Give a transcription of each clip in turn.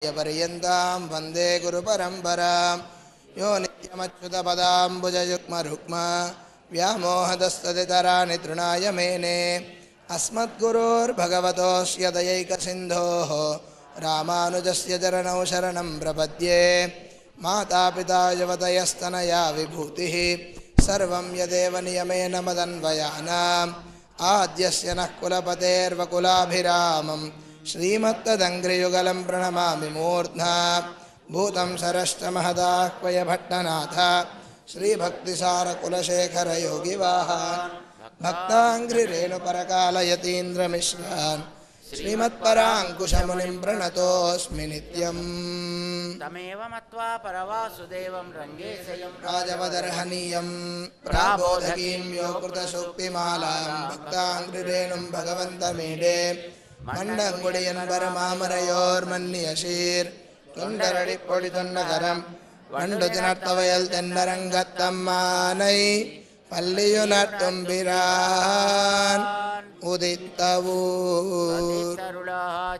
पर्यन्तां वन्दे गुरुपरम्परां यो नित्यमच्युतपदाम्बुजयुग्मरुक्म व्यामोहदस्तदितराणि तृणाय मेने अस्मद्गुरोर्भगवतोऽस्य दयैकसिन्धोः रामानुजस्य चरणौ शरणं प्रपद्ये मातापिता युवतयस्तनया विभूतिः सर्वं यदेव नियमेन मदन्वयानाम् आद्यस्य नः कुलपतेर्वकुलाभिरामम् श्रीमत्तदङ्घ्रियुगलं प्रणमामि मूर्ध्ना भूतं सरश्च महदाह्वय भट्टनाथ श्रीभक्तिसारकुलशेखरयोगिवाहान् भक्ताङ्घ्रिरेणुपरकालयतीन्द्रमिश्रान् श्रीमत्पराङ्कुशमुनिं प्रणतोऽस्मि नित्यम् तमेव मत्वा परवासुदेवं रङ्गेशयं राजवदर्हनीयं प्राबोधकीं योकृतसूक्तिमालां भक्ताङ्घ्रिरेणुं भगवन्तमीडे மண்டங்குடியன்பர் மாமரையோர் மன்னியசீர் தொண்டரடி பொடி தொண்டகரம் வண்டு தினர்த்தவயல் தென்னரங்கத்தம்மானை பள்ளியுணர்த்தும்பிரான் உதித்தவூர்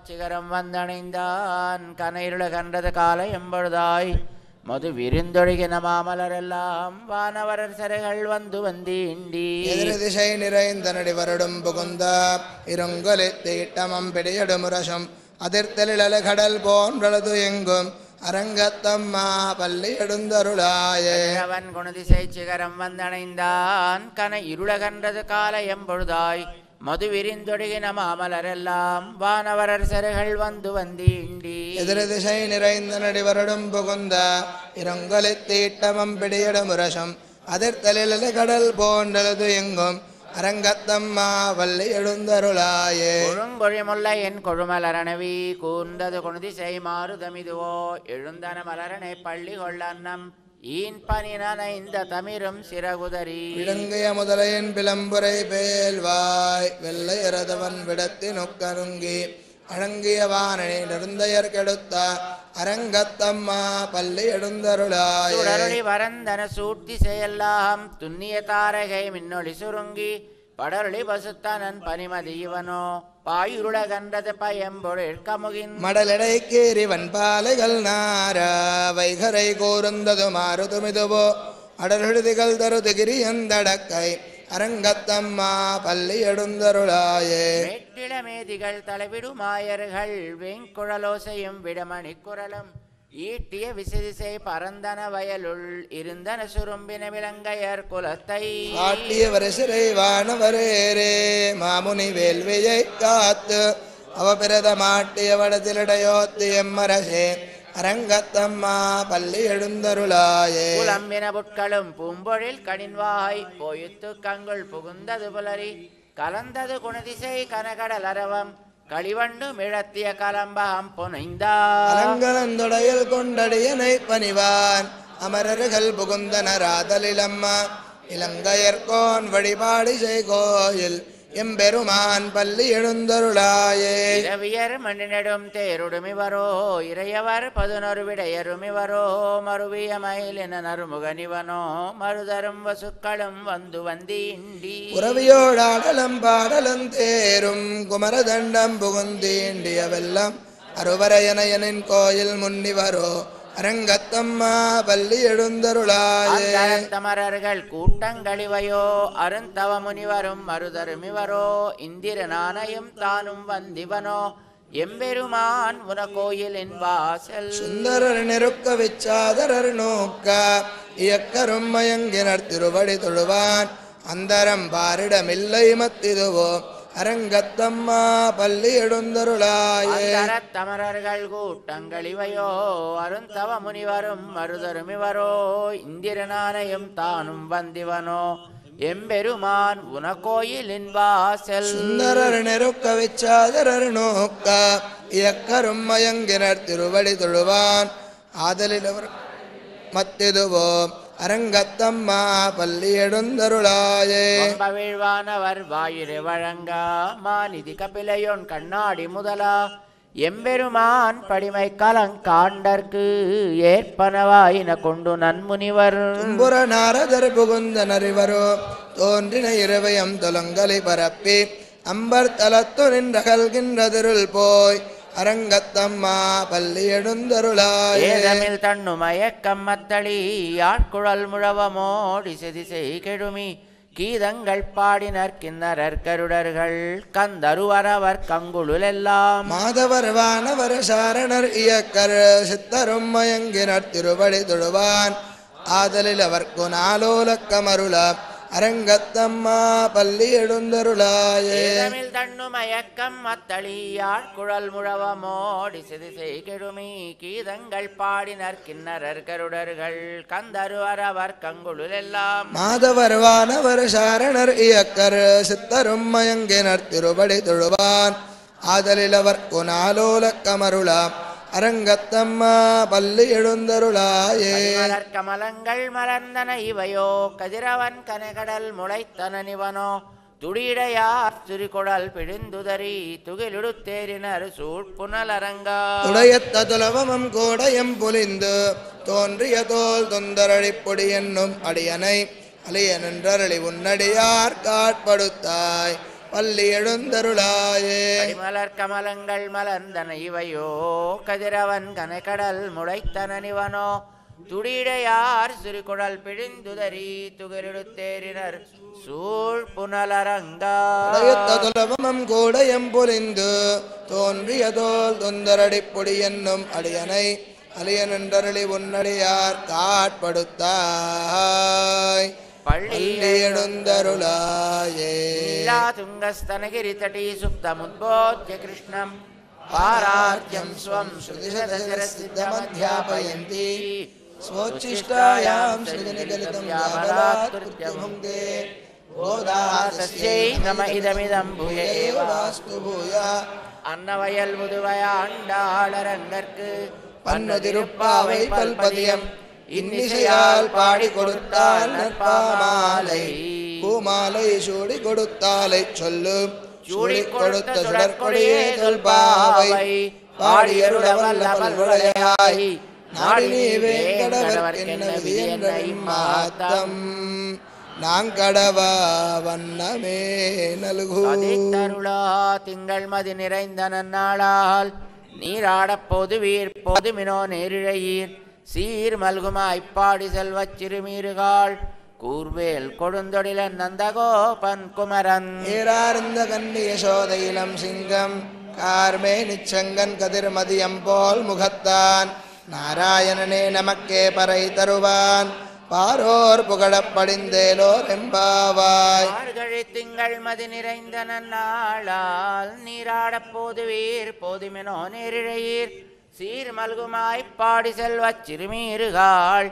சிகரம் வந்தணைந்தான் கனைருள கண்டது காலை எம்பொழுதாய் மது விருந்தொழுகின மாமலரெல்லாம் வானவரர் சிறைகள் வந்து வந்தீண்டி எதிர் திசை நிறைந்த நடி வருடும் புகுந்த இருங்கொலி தீட்டமம் பிடியடு முரசும் அதிர்த்தலிழல கடல் போன்றளது எங்கும் அரங்கத்தம்மா பள்ளி எடுந்தருளாயே அவன் குணதிசை சிகரம் வந்தணைந்தான் கன இருள கண்டது காலை எம்பொழுதாய் மது விரிந்தொடுகின மாமலரெல்லாம் வானவரர் சிறைகள் வந்து வந்தீண்டி எதிர் திசை நிறைந்த நடி வருடும் புகுந்த இருங்கொலி தீட்டமம் பிடியடு முரசும் அதிர்த்தலிழல கடல் போன்றளது எங்கும் அரங்கத்தம்மா வள்ளி எழுந்தருளாயே கொழுங்கொழி முல்லை என் கொழுமலரணவி கூர்ந்தது குணதிசை மாறுதமிதுவோ எழுந்தன மலரனை பள்ளி கொள்ளன்னம் ஈன் பனினனைந்த தமிரும் சிறகுதறி விளங்கிய முதலையின் பிளம்புரை பேல்வாய் வெள்ளை இரதவன் விடத்தி நொக்கருங்கி அழங்கிய வானனை நெருந்தையர் கெடுத்த அரங்கத்தம்மா பள்ளி எழுந்தருளாயே வரந்தன சூட்டி செயல்லாம் துண்ணிய தாரகை மின்னொளி சுருங்கி படருளி பசுத்தனன் பனிமதி இவனோ பாயுருள கண்டது பயம்பொழில் கமுகின் மடலடை கேரிவன் பாலைகள் நார வைகரை கூர்ந்தது மாறுதுமிதுவோ அடர்ஹிருதிகள் தருது கிரியந்தடக்கை அரங்கத்தம்மா பள்ளி எழுந்தருளாயே மேட்டிளமேதிகள் தலைவிடுமாயர்கள் வெங்குழலோசையும் விடமணி குரலும் ஈட்டிய விசிதிசை பரந்தன வயலுள் இருந்தன சுரும்பின விலங்கையர் குலத்தை காட்டியவர் சிறை வானவரேரே மாமுனி வேள்வியை காத்து அவபிரத மாட்டிய வடத்திலடையோத்தி எம்மரசே அரங்கத்தம்மா பள்ளி எழுந்தருளாயே புலம்பின புட்களும் பூம்பொழில் கணின்வாய் போயுத்து கங்குள் புகுந்தது புலரி கலந்தது குணதிசை கனகடல் அரவம் களிவண்டு மிழத்திய கலம்பகம் புனைந்தாலங்கலந்தொடையில் கொண்டடியனை பணிவான் அமரர்கள் புகுந்தனராதலிலம்மா இலங்கையர்கோன் வழிபாடு செய் கோயில் எம்பெருமான் பள்ளி எழுந்தருளாயே இரவியர் மண்ணினடும் தேருடுமிவரோ இறையவர் 11 விடையருமிவரோ மறுவிய மயிலின நறுமுகனிவனோ மறுதரும் வசுக்களும் வந்து வந்தீண்டி உறவியோடாடலம் பாடலும் தேரும் குமரதண்டம் புகுந்தீண்டிய வெள்ளம் அருவரையனையனின் கோயில் முன்னிவரோ அரங்கத்தம்மா பள்ளி எழுந்தருளாயே தமரர்கள் கூட்டங்களிவையோ அருந்தவ முனிவரும் மறுதருமிவரோ இந்திரனானையும் தானும் வந்திவனோ எம்பெருமான் உன கோயிலின் வாசல் சுந்தரர் நெருக்க விச்சாதரர் நோக்க இயக்கரும் மயங்கினர் திருவடி தொழுவான் அந்தரம் பாரிடமில்லை மத்திதுவோ அரங்கத்தம்மா பள்ளி எழுந்தருளாயே தமரர்கள் கூட்டங்களிவையோ அருந்தவ முனிவரும் மறுதருமிவரோ இந்திரனானையும் தானும் வந்திவனோ எம்பெருமான் உன கோயிலின் வாசல் சுந்தரர் நெருக்க விச்சாதரர் நோக்க இயக்கரும் மயங்கினர் திருவடி தொழுவான் ஆதலில் மத்திதுவோ அரங்கத்தம்மா பள்ளி எழுந்தருளாயே வீழ்வானவர் வாயிறு வழங்கா மாநிதி கபிலையோன் கண்ணாடி முதலா எம்பெருமான் படிமை கலங்காண்டற்கு ஏற்பனவாயின கொண்டு நன்முனிவர் தும்புர நாரதர் புகுந்தனரிவரோ தோன்றின இருவயம் தொலங்கலை பரப்பி அம்பர் தலத்து நின்றகல்கின்றதிருள் போய் அரங்கத்தம்மா பள்ளி எழுந்தருளாயே. ஏதமில் தண்ணு மயக்கம் மத்தளி ஆட்குழல் முழவமோடி செதிசை கெடுமி கீதங்கள் பாடினர் கிண்ணரர் கருடர்கள் கந்தருவரவர் கங்குளெல்லாம் மாதவர் வானவர் சாரணர் இயக்கர் சித்தரும் மயங்கினர் திருவடி தொழுவான் ஆதலில் அவர்க்கு நாலோலக்கமருள அரங்கத்தம்மா பள்ளி எழுந்தருளாயே. ஏதமில் தண்ணு மயக்கம் மத்தளி ஆட்குழல் முழவமோடி செதிசை கெடுமி கீதங்கள் பாடினர் கிண்ணரர் கருடர்கள் கந்தருவரவர் கங்குளெல்லாம் மாதவர் வானவர் சாரணர் இயக்கர் சித்தரும் மயங்கினர் திருவடி தொழுவான் ஆதலில் அவர்க்கு நாலோலக்கமருள அரங்கத்தம்மா பள்ளி எழுந்தருளாயே. கமலங்கள் மலர்ந்தன இவையோ கதிரவன் கனகடல் முளைத்தன நிவனோ துடிடையார் சுரிகொடல் பிழிந்துதறி துகிலுடுத்தேரினர் சூழ்புனலரங்கா துடையத்த துலவமம் கோடயம் பொலிந்து தோன்றிய தோல் தொந்தரழி பொடி என்னும் அடியனை அலியனன்றரளி உன்னடியார் காட்படுத்தாய் பள்ளி எழுந்தருளாயே. மலர் கமலங்கள் மலர்ந்தன இவையோ கதிரவன் கனகடல் முளைத்தன நிவனோ துடிடையார் சிறுகுடல் பிழிந்துதறி துகிலுடுத்தேரினர் சூழ் புனலரங்கா துலவமம் கோடயம் பொலிந்து தோன்றிய தோல் தொந்தரடி பொடி என்னும் அடியனை அலியனன்றரளி உன்னடியார் காட்படுத்தாய் பள்ளி எழுந்தருளாயே. துங்கஸ்தனகிரி தட்டி சுப்தமுத்போத்ய கிருஷ்ணம் பாரார்த்தியம் ஸ்வம் ஸ்ருதிசதசரசித்தமத்யாபயந்தி ஸ்வோச்சிஷ்டாயாம் ஸ்ருதிநிகலிதம் யாபலாத் கிருத்யமுங்கே கோதாசஸ்யை நம இதமிதம் பூய ஏவாஸ்து பூயா. அன்னவயல் முதுவையாண்டாளரங்கற்கு பன்னுதிருப்பாவை பல்பதியம் இன்னிசையால் பாடி கொடுத்தால் நற்பாமாலை பூமாலை சூடி கொடுத்தாலை சொல்லு சூடி கொடுத்த சுடற்கொடியே தொல்பாவை பாடியருளவல்லவல்வளையாய் நாடினி வேங்கடவர்க்கென்னவிதி என்ற இம்மாத்தம் நாங்கடவா வண்ணமே நல்கு. தருளா திங்கள் மதி நிறைந்த நன்னாளால் நீராடப் பொதுவீர் பொதுமினோ நேரிழையீர் சீர் மல்குமாய்ப்பாடி செல்வச் சிறுமீறுகாள் கூர்வேல் கொடுந்தொடிலன் நந்தகோபன் குமரன் ஏறார்ந்த கன்னிய சோதையிலம் சிங்கம் கார்மே நிச்சங்கன் கதிர்மதியம் போல் முகத்தான் நாராயணனே நமக்கே பறை தருவான் பாரோர் புகழப் படிந்தேலோர் எம்பாவாய். மார்கழி திங்கள் மதி நிறைந்த நன்னாளால் நீராடப் போதுவீர் போதுமெனோ நேரிழையீர் சீர் மல்குமாய்ப்பாடி செல்வச் சிறுமீறுகாள்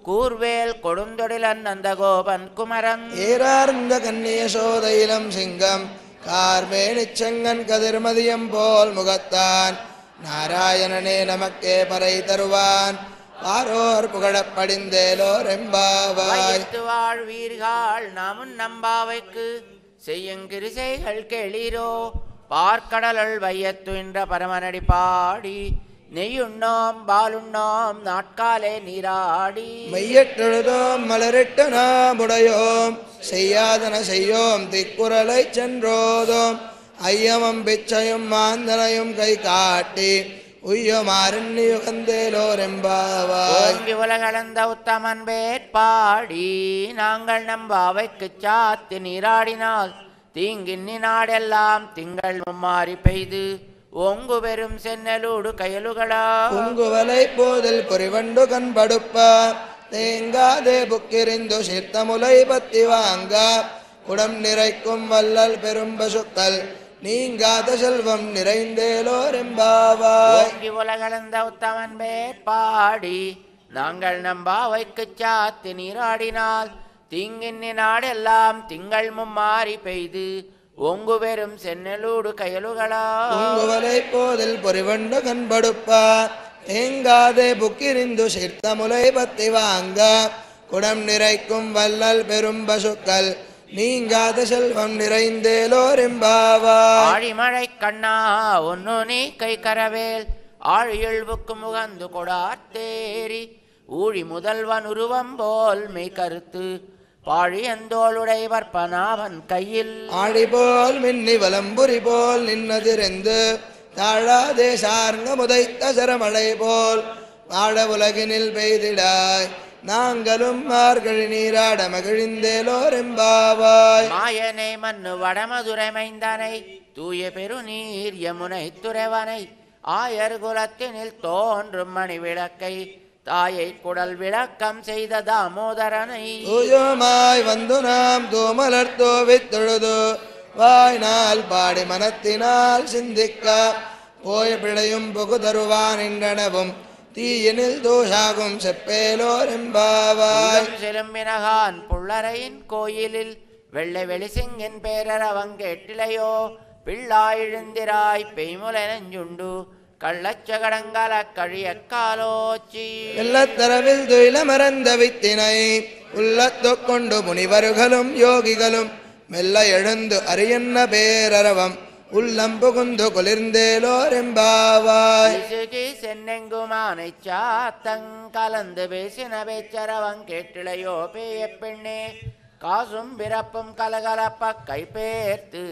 கூர்வேல் கொடுந்தொடிலன் நந்தகோபன் குமரன் ஏறார்ந்த கன்னிய சோதையிலம் சிங்கம் கார்மே நிச்சங்கன் கதிர்மதியம் போல் முகத்தான் நாராயணனே நமக்கே பறை தருவான் பாரோர் புகழப் படிந்தேலோர் எம்பாவாய். வாழ்வீர்கள் நாமும் நம்பாவைக்கு செய்யுங்கிரிசைகள் கேளீரோ பார்க்கடலுள் வையத்துயின்ற பரமனடி பாடி நெய்யுண்ணோம் பாலுண்ணோம் நாட்காலே நீராடி மையட்டெழுதோம் மலரிட்டு நாமுடையோம் செய்யாதன செய்யோம் திக்குறளை சென்றோதோம் ஐயமும் பிச்சையும் மாந்தனையும் கை காட்டி உய்யுமாறுகந்தேலோர் எம்பாவாய். உலகளந்த உத்தமன் வேட்பாடி நாங்கள் நம்பாவைக்கு சாத்தி நீராடினால் தீங்கின்னி நாடெல்லாம் திங்கள் மும்மாறி பெய்து ஒங்கு பெரும் சென்னலூடு கயலுகளா பொங்குவலை போதில் பொறிவண்டு கண்படுப்பா தேங்காதே புக்கிரிந்து சீர்த்தமுலை பத்தி வாங்க குடம் நிறைக்கும் வல்லல் பெரும் பசுக்கள் நீங்காத செல்வம் நிறைந்தேலோர் எம்பாவாய். உலகளந்த உத்தமன் வேட்பாடி நாங்கள் நம்பாவைக்கு சாத்தி நீராடினால் தீங்கின்னி நாடெல்லாம் திங்கள் மும்மாறி பெய்து ஒங்கு பெரும் சென்னலூடு கயலுகளா பொங்குவலை போதில் பொறிவண்டு கண்படுப்பா தேங்காதே புக்கிரிந்து சீர்த்தமுலை பத்தி வாங்க குடம் நிறைக்கும் வல்லல் பெரும் பசுக்கள் நீங்காத செல்வம் நிறைந்தேலோர் எம்பாவாய். ஆழிமழை கண்ணா ஒன்னு நீ கை கரவேல் ஆழியழ்வுக்கு முகந்து கொடார்த்தேரி ஊழி முதல்வன் உருவம் போல் மெய் கருத்து பாழியந்தோளுடை வற்பனாவன் கையில் ஆடி போல் மின்னி வலம்புரி போல் நின்னதிருந்து தாழாதே சார்ங்க முதைத்த சரமழை போல் வாழ உலகினில் பெய்திடாய் நாங்களும் மார்கழி நீராட மகிழ்ந்தேலோரெம்பாவாய். மாயனை மண்ணு வடமதுரை மைந்தனை தூய பெருநீர் யமுனை துறைவனை ஆயர் குலத்தினில் தோன்றும் மணி விளக்கை தாயை குடல் விளக்கம் செய்த தாமோதரனை தூயோமாய் வந்து நாம் தூமலர் தோவித் தொழுது வாய்நாள் பாடி மனத்தினால் சிந்திக்க போய பிழையும் புகுதருவான் என்றனவும் தீயினில் தூஷாகும் செப்பேலோரெம்பாவாய். செலும்பினகான் புள்ளரையின் கோயிலில் வெள்ளை வெளிசிங்கின் பேரரவங்கேட்டிலையோ பிள்ளாயிழுந்திராய் பெய்முலை நெஞ்சுண்டு கள்ளச்சகடங்கல கழிய காலோச்சி வெள்ளத்தரவில் துயில மறந்த வித்தினை உள்ளத்து கொண்டு முனிவர்களும் யோகிகளும் மெல்ல எழுந்து அரியன்ன பேரரவம் உள்ளம் புகுந்து குளிர்ந்தேலோரெம்பாவாய். சென்னெங்குமானை சாத்தங் கலந்து பேசின பேச்சரவங் கேட்டிலையோ பேய பெண்ணே காசும் பிறப்பும் கலகலப்ப கைப்பேர்த்து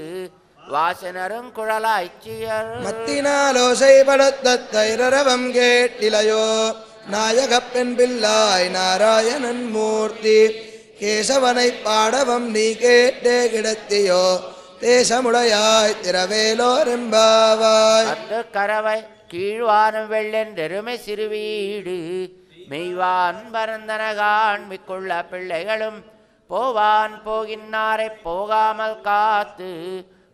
வாசனரும் குழலாய்ச்சியர் மத்தினாலோசை படுத்த தைரரவம் கேட்டிலையோ நாயகப் பெண் பிள்ளாய் நாராயணன் மூர்த்தி கேசவனை பாடவம் நீ கேட்டே கிடத்தியோ தேசமுடையாய் திரவேலோரெம்பாவாய். அந்த கரவை கீழ்வானும் வெள்ளென்றெருமை சிறுவீடு மெய்வான் பரந்தனகான் மிக்குள்ள பிள்ளைகளும் போவான் போகின்னாரை போகாமல் காத்து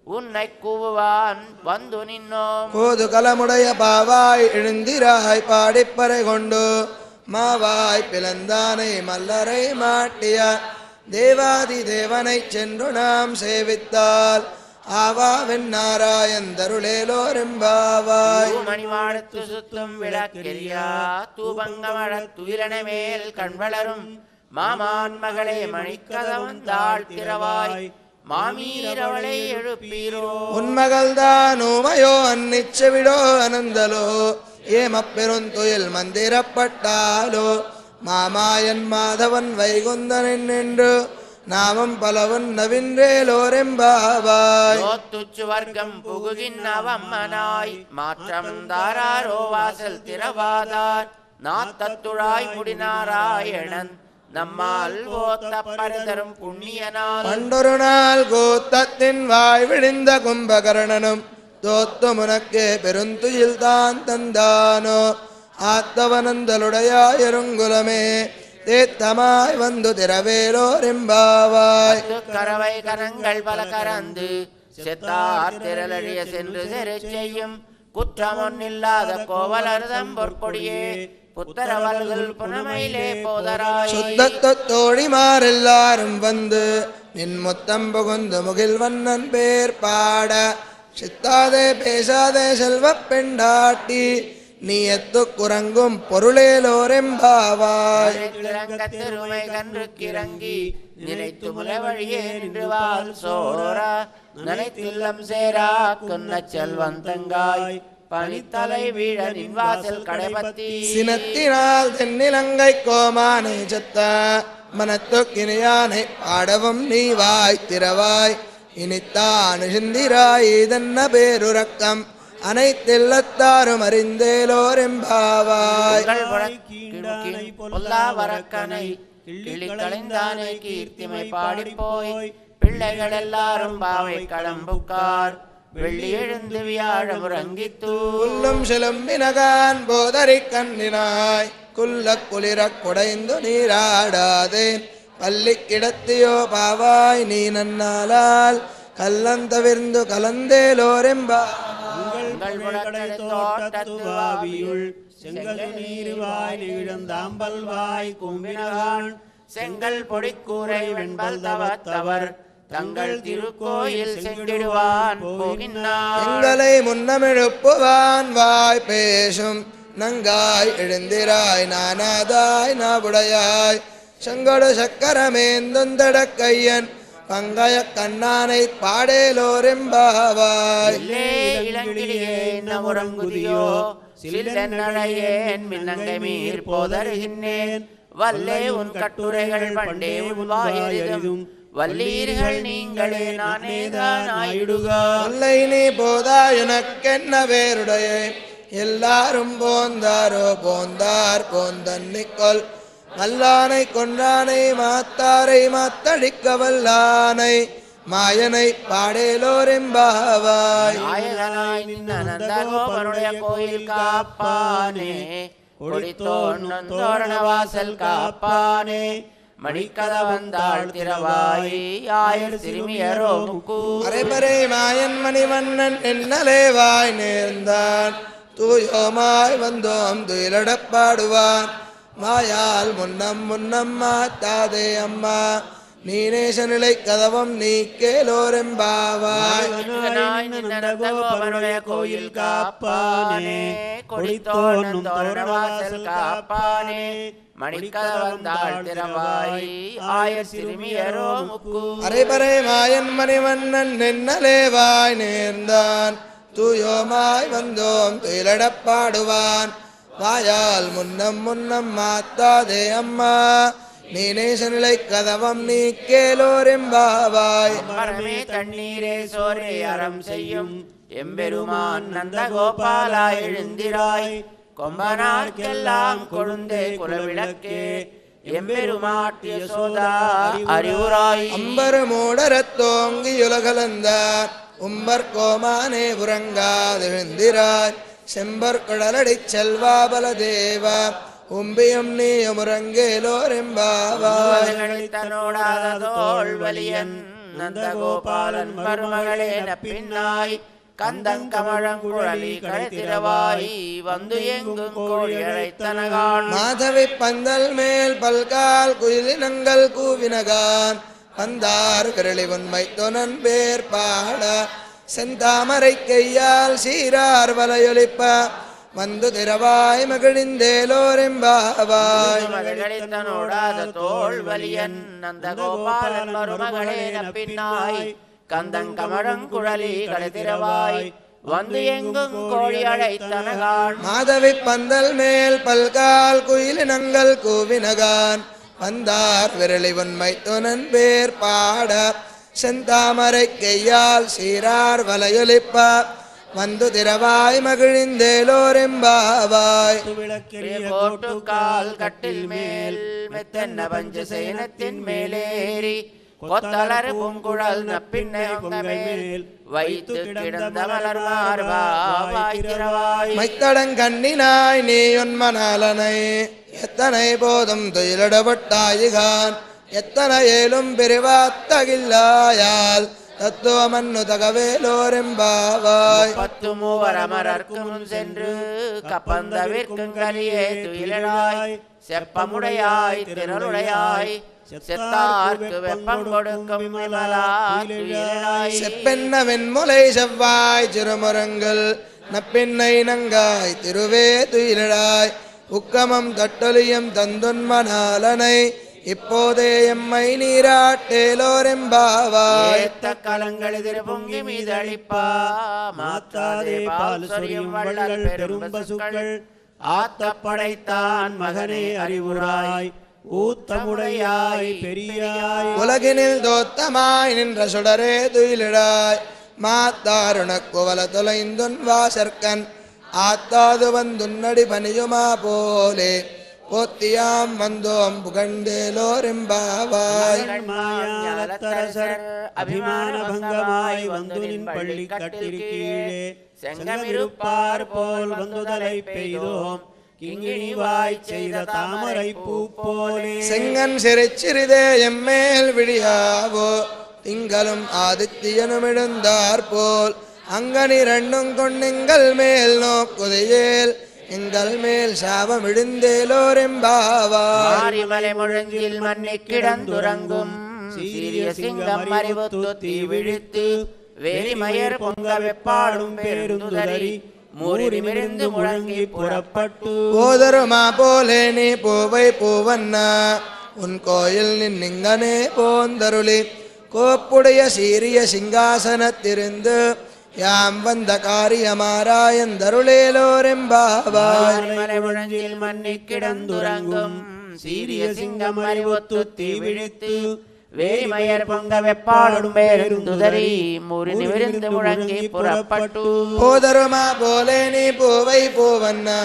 உன்னை கூவுவான் வந்து நின்னோம். போது கலமுடைய பாவாய் எழுந்திராய் பாடிப்பறை கொண்டு மாவாய் பிளந்தானை மல்லரை மாட்டிய தேவாதி தேவனை சென்று நாம் சேவித்தால் ஆவாவென் நாராயண் தருளேலோரெம்பாவாய். மணிவாடத்து சுத்தும் விளக்கெரியா தூபங்கமழ துயிலன மேல் கண்வளரும் மாமான் மகளே மணிக்கதவன் தாழ்த்திரவாய் மாமீரவளை எழுப்பீரோ. உன்மகள்தான் ஊமையோ அந்நிச்சவிடோ அனந்தலோ ஏமப்பெருந்துயில் மந்திரப்பட்டாலோ மாமாயன் மாதவன் வைகுந்தன் என்று நாமம் பலவன் நவின்றேலோரெம்பாவாய். துச்சு வர்க்கம் புகுகின்னவம்மனாய் மாற்றம் தாராரோ வாசல் திரவாதார் நாத்தத்துழாய் முடிநாராயணன் நம்மால் ஓத்த பரிதரும் புண்ணியனால் பண்டொரு நாள் கோத்தத்தின் வாய் விழிந்த கும்பகர்ணனும் தோத்து முனக்கே பெருந்துயில் தான் தந்தானோ ஆத்தவனந்தலுடையாயருங்குலமே தேத்தமாய் வந்து திரவேலோரெம்பாவாய். கரவை கரங்கள் பல கரந்து செத்தார் திரளழிய சென்று செரு செய்யும் குற்றமொன்னில்லாத கோவலர்தம் பொற்கொடியே புத்தரவல்கள் புனமையிலே போதராய். சுத்தத்தோழிமாரெல்லாரும் வந்து நின் முத்தம் புகுந்து முகில் வண்ணன் பேர் பாட சித்தாதே பேசாதே செல்வப் பெண்டாட்டி நீ எத்து குரங்கும் பொருளேலோரெம்பாவாய். திருமை கன்று கிறங்கி நினைத்து முலை வழியே நின்று வாழ் சோர நினைத்தில்லம் சேரா கொன்ன செல்வந்தங்காய் பனித்தலை வீழ நின் வாசல் கடைபத்தி சினத்தினால் தென்னிலங்கை கோமானை செத்த மனத்துக்கினியானை பாடவும் நீ வாய் திறவாய் இனித்தான் சிந்திராய் இதென்ன பேருரக்கம் அனைத்தில்லத்தாரும் அறிந்தேலோரெம்பாவாய். வரக்கனை கிளி களைந்தானை கீர்த்திமை பாடிப்போய் பிள்ளைகள் எல்லாரும் பாவை களம்புக்கார் வெள்ளி எழுந்து வியாழம் உறங்கித்தூ புல்லும் சிலம்பினகான் போதறி கண்ணினாய் குல்ல குளிர குடைந்து நீராடாதேன் பள்ளி கிடத்தியோ பாவாய் நீ நன்னாலால் கல்லந்தவிர்ந்து கலந்தேலோரெம்பா. செங்கல் பொடிக்கூரை வெண்பல் தவத்தவர் தங்கள் திருக்கோயில் செங்கிடுவான் போகின்றார். எங்களை முன்னமெழுப்புவான் வாய் பேசும் நங்காய் எழுந்திராய் நானாதாய் நாவுடையாய் செங்கொடு சக்கரமேந்தொந்தட கையன் பங்காய கண்ணானை பாடேலோரெம்பாவாய். இளங்கிளியே உறங்குதியோ சில்லென்னழையேன் மின்னங்கை மீர் போதருகின்றேன் வல்லே உன் கட்டுரைகள் பண்டே உன் வாயெழுதும் வல்லீர்கள் நீங்களே நானேதான் ஆயிடுக. இல்லை நீ போதாய் உனக்கென்ன வேறுடைய எல்லாரும் போந்தாரோ போந்தார் போந்தன்னிக்கொல் மல்லானை கொன்றானை மாத்தாரை மாத்தடிக்க வல்லானை மாயனை பாடேலோரெம்பாவாய். நாயகனாய் நின்ன நந்தகோபனுடைய கோயில் காப்பானே, கொடித்தோன்னும் தோரண வாசல் காப்பானே, மணிக்கத வந்தாள் திரவாய் ஆயர் சிறுமியரோ முக்கு. அரைபறை மாயன் மணிவண்ணன் என்னலேவாய் நேர்ந்தான் தூயோமாய் வந்தோம் துயிலடப்பாடுவான் மாயால் முன்னம் முன்னம் மாத்தாதே அம்மா நீனேச நிலை கதவம் நீ கேலோரெம்பாவாய். நந்தகோபனுடைய கோயில் காப்பானே, கொடித்தோன்னும் தோரண வாசல் காப்பானே, மணிக்கத வந்தாள் திரவாய் ஆயர் சிறுமியரோ முக்கு. அரைபறை மாயன் மணிவண்ணன் என்னலேவாய் நேர்ந்தான் தூயோமாய் வந்தோம் துயிலடப்பாடுவான் வாயால் முன்னம் முன்னம் மாத்தாதே அம்மா நீனேச நிலை கதவம் நீ கேலோரெம்பாவாய். மரமே தண்ணீரே சோரே அறம் செய்யும் எம்பெருமான் நந்தகோபாலா எழுந்திராய், கொம்பனார்க்கெல்லாம் கொழுந்தே குலவிளக்கே எம்பெருமாட்டிய சோதா அறிவுராய். அம்பரு மூடரத்தோங்கி உலகலந்த உம்பர் கோமானே புறங்காதெழுந்திராய் செம்பர் குழலடி செல்வா பலதேவ உம்பியும் நீயமுறங்கேலோரெம்பாவாய். தன்னோடாததோள் வலியன் நந்தகோபாலன் மருமகளே நப்பின்னாய், கந்தங்கமழங்குழலி கழைத்திரவாய் வந்து எங்கும் கோழி அழைத்தனகான். மாதவி பந்தல் மேல் பல்கால் குயிலினங்கள் கூவினகான் பந்தார் கிரளி உண்மை தொனன் பேர் பாட செந்தாமரை கையால் சீரார் வலையொலிப்ப வந்து திரவாய் மகிழ்ந்தேலோரெம்பாவாய். மகளித்தனோடாத தோள் வலியன் நந்தகோபாலன் மருமகளே நப்பின்னாய், கந்தங்கமழங்குழலி கழைத்திரவாய் வந்து எங்கும் கோழி அழைத்தனகான். மாதவி பந்தல் மேல் பல்கால் குயிலினங்கள் கூவினகான் வந்தார் விரலி உண்மை துணன் பேர் பாட செந்தாமரை கையால் சீரார் வலையொலிப்ப வந்து திரவாய் மகிழ்ந்தேலோரெம்பாவாய். கோட்டுக்கால் கட்டில் மேல் மெத்தன்ன பஞ்ச சேனத்தின் மேலேறி கொத்தலர் பூங்குழல் நப்பின்னை மேல் வைத்து கிடந்த மலர் மார்பாய் திரவாய். மைத்தடங்கண்ணினாய் நீ உன்மணாலனை எத்தனை போதும் துயிலிடப்பட்டாயிகான் எத்தனை ஏலும் பிரிவாத்தகில்லாயால் தத்துவமன்னு தகவேலோரெம்பாவாய். 10 மூவர் அமரர்க்கு முன் சென்று கப்பந்தவிற்கும் கலியே துயிலாய் செப்பமுடையாய் திரளுடையாய் செத்தார்க்கு வெப்பம் கொடுக்கும் விமலா துயிலாய். செப்பென்ன வெண்முலை செவ்வாய் சிறுமுரங்கள் நப்பின்னை நங்காய் திருவே துயிலாய் உக்கமம் தட்டொலியம் தந்துன்மணாலனை இப்போதே எம்மை நீராட்டேலோரெம்பாவாய். கலங்கள் எதிர் பொங்கி மீதளிப்பா மாத்தாதே பால் சொரியும் வள்ளல் பெரும் பசுக்கள் ஆத்த படைத்தான் மகனே அறிவுராய் ஊத்தமுடையாய் பெரியாய். உலகினில் தோத்தமாய் நின்ற சுடரே துயிலிடாய் மாத்தாருணக்குவல தொலைந்துன் வாசற்கண் ஆத்தாது வந்துன்னடி பணியுமா போலே போத்தியாம் வந்தோம் புகழ்ந்தேலோரெம்பாவாய். அபிமான பங்கமாய் வந்து நின் பள்ளி கட்டிற்கீழே செங்கமிருப்பார் போல் வந்துதலை பெய்தோம் கிங்கிணிவாய் செய்த தாமரை பூ போலே. செங்கன் சிறிதே எம்மேல் விழியாவோ திங்களும் ஆதித்யனும் எழுந்தார் போல் அங்கனி ரெண்டும் கொண்டெங்கள் மேல் நோக்குதையேல் எங்கள் மேல் சாபம் இழுந்தேலோரெம்பாவாய். மாரிமலை முழங்கில் மண்ணி கிடந்துறங்கும் சீரிய சிங்கம் அறிவுத்து தீ விழித்து வேரிமயர் பொங்க வெப்பாடும் பேருந்துதறி மூரிமிருந்து முழங்கி புறப்பட்டு போதருமா போலே நீ பூவை பூவண்ணா உன் கோயில் நின்னிங்கனே போந்தருளி கோப்புடைய சீரிய சிங்காசனத்திருந்து யாம் வந்த காரியமாராயந்தருளேலோரெம்பாவாய். மலை முழங்கில் மண்ணி கிடந்துறங்கும் சீரிய சிங்கம் அறிவுத்து தீ விழித்து வேலிமயர் பொங்க வெப்பாடும் பேருந்துதறி மூறி நிமிர்ந்து முழங்கி புறப்பட்டு போதருமா போலே நீ பூவை பூவண்ணா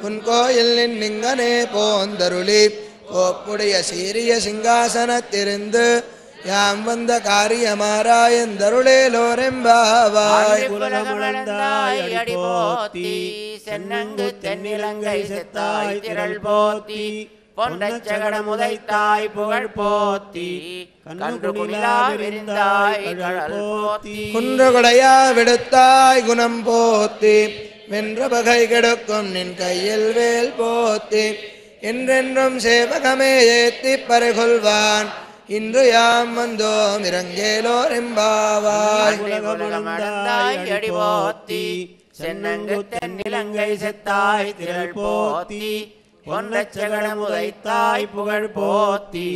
உன் கோயில் நின்னிங்கனே போந்தருளி கோப்புடைய சீரிய சிங்காசனத்திருந்து யாம் வந்த காரியமாராயந்தருளேலோரெம்பாவாய். அடி போத்தி சென்னங்கு தென்னிலங்கை செத்தாய் திரள் போத்தி பொன்னச்சகட முதைத்தாய் புகழ் போத்தி கன்று குடிலா விரிந்தாய் கடல் போத்தி குன்றுகுடையா விடுத்தாய் குணம் போத்தி வென்ற பகை கெடுக்கும் நின் கையில் வேல் போத்தி என்றென்றும் சேவகமே ஏத்தி பறைகொள்வான் இன்று யாம் வந்தோம் இறங்கேலோரெம்பாவாய். அடி போத்தி சென்னங்கு தென்னிலங்கை செத்தாய் திரள் போத்தி பொன்னச்சகட முதைத்தாய் புகழ் போத்தி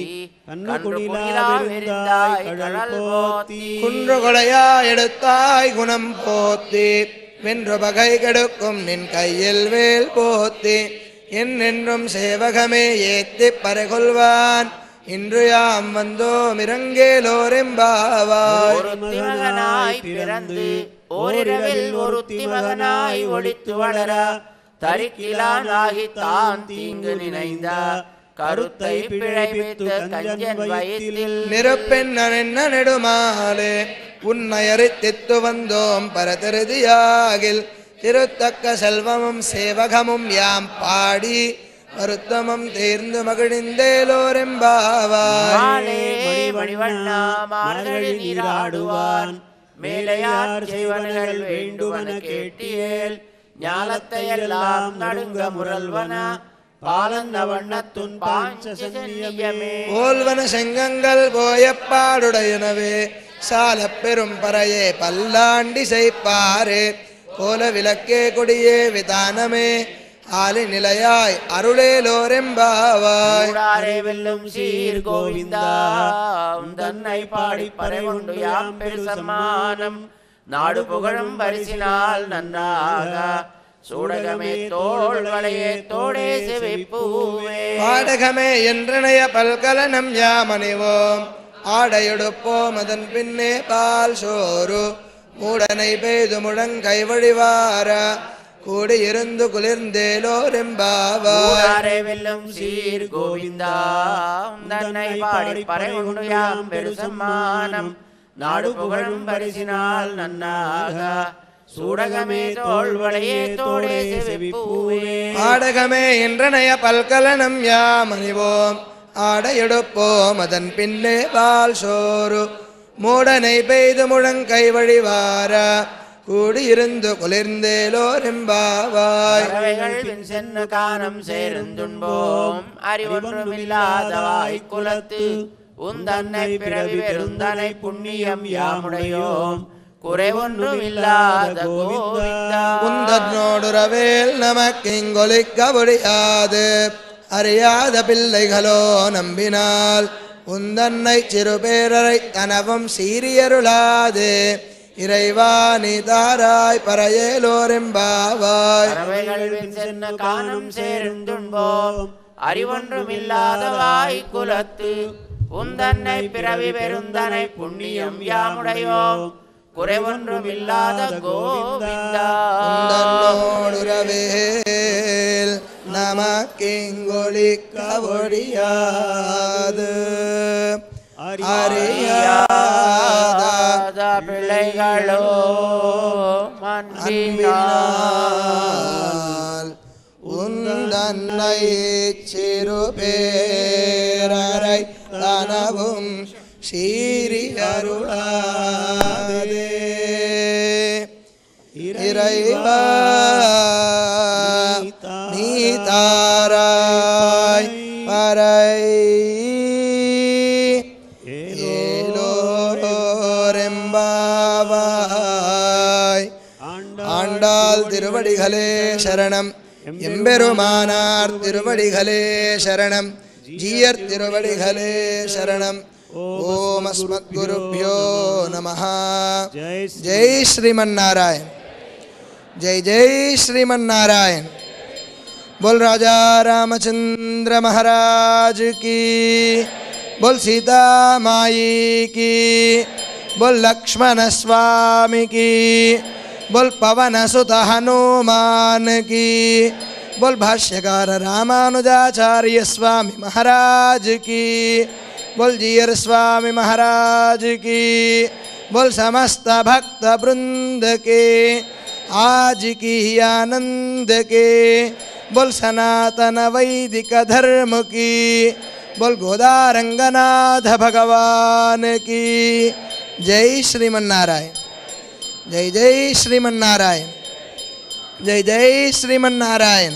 கன்று குடிலா விரிந்தாய் கடல் போத்தி குன்றுகுடையா எடுத்தாய் குணம் போத்தி வென்ற பகை கெடுக்கும் நின் கையில் வேல் போத்தி என்றென்றும் சேவகமே ஏத்தி பறைகொள்வான் இன்று யாம் வந்தோம் இறங்கேலோரெம்பாவாய். ஒருத்தி மகனாய் பிறந்து ஓரிரவில் ஒருத்தி மகனாய் ஒளித்து வளர தரிக்கிலானாகி தான் தீங்கு நினைந்த கருத்தை பிழைவித்து கஞ்சன் வயிற்றில் நிறப்பெண்ண நெடுமாலே உன்னையறித்தித்து வந்தோம் பரதிருதியாகில் திருத்தக்க செல்வமும் சேவகமும் யாம் பாடி வருத்தமும் தேர்ந்து மகிழ்ந்தேலோரெம்பாவாய். மணிவண்ணா மார்கழி நீராடுவான் மேலையார் செய்வனகள் வேண்டுவன கேட்டியேல் ஞாலத்தை எல்லாம் நடுங்க முரல்வன பாலந்த வண்ணத்துன் பாஞ்ச சென்னியமே ஓல்வன செங்கங்கள் போயப்பாடுடையனவே சால பெரும் பறையே பல்லாண்டி செய்ப்பாரே கோல விளக்கே கொடியே விதானமே ஆலி நிலையாய் அருளேலோரெம்பாவாய். வெல்லும் சீர் கோவிந்தா தன்னை பாடி பறை கொண்டு யாம் பெரு சம்மானம் நாடு புகழும் பரிசினால் நன்றாக சூடகமே தோள் வளையே தோடே செவிப்பூவே பாடகமே என்றனைய பல்கலனம் யாமணிவோம் ஆடையொடுப்போம் அதன் பின்னே பால் சோறு மூடனை பெய்து முழங்கை வழிவார கூடியிருந்து குளிர்ந்தேலோரெம்பாவாய். வெல்லும் சீர் கோவிந்தா தன்னை பாடி பறை கொண்டு யாம் பெரு சம்மானம் நாடு புகழும் பரிசினால் நன்னாக சூடகமே தோள் வளையே தோடே செவிப்பூவே ஆடகமே என்றனைய பல்கலனம் யாமணிவோம் ஆடையொடுப்போம் அதன் பின்னே பால் சோறு மூடனை பெய்து முழங்கை வழிவார கூடியிருந்து குளிர்ந்தேலோரெம்பாவாய். சென்னு கானம் சேர்ந்துண்போம் அறிவொன்றுமில்லாதவாய் குலத்து உந்தன்னை பிறவி பெருந்தனை புண்ணியம் யாமுடையோம் குறைவொன்றுமில்லாத கோவிந்தா உந்தன்னோடுறவேல் நமக்கிங்கொலிக்க முடியாது அறியாத பிள்ளைகளோ நம்பினால் உந்தன்னை சிறுபேரரை தனவும் சீரியருளாது இறைவா நீ தாராய் பறையேலோரெம்பாவாய். சென்னு கானம் சேர்ந்துண்போம் அறிவொன்றுமில்லாதவாய் குலத்து உந்தன்னை பிறவி பெருந்தனை புண்ணியம் யாமுடையோம் குறைவொன்றுமில்லாத கோவிந்தா உந்தன்னோடுறவேல் நமக்கிங்கொலிக்க முடியாது அறியாத பிள்ளைகளோ அன்பினால் உந்தன்னை சிறுபேரரை தனவும் சீரி அருளாதே இறைவா நீ தாராய் பறை ஏலோரெம்பாவாய். ஆண்டாள் திருவடிகளே சரணம் எம்பெருமானார் திருவடிகளே சரணம் ஜீயர் திருவடிகளே சரணம். ஓம் அஸ்மத்குருப்யோ நமः. ஜெய் श्रीमन्नारायण. जय जय श्रीमन्नारायण. बोल राजा रामचंद्र महाराज की, बोल सीता माई की, बोल लक्ष्मण स्वामी की, बोल पवन सुत हनुमान की, बोल भाष्यकार रामानुजाचार्य स्वामी महाराज की, बोल जीयर स्वामी महाराज की, बोल समस्त भक्त वृंद के आज की आनंद के, बोल सनातन वैदिक धर्म की, बोल गोदारंगनाथ भगवान की। जय श्रीमन्नारायण, जय जय श्रीमन्नारायण, जय जय श्रीमन्नारायण।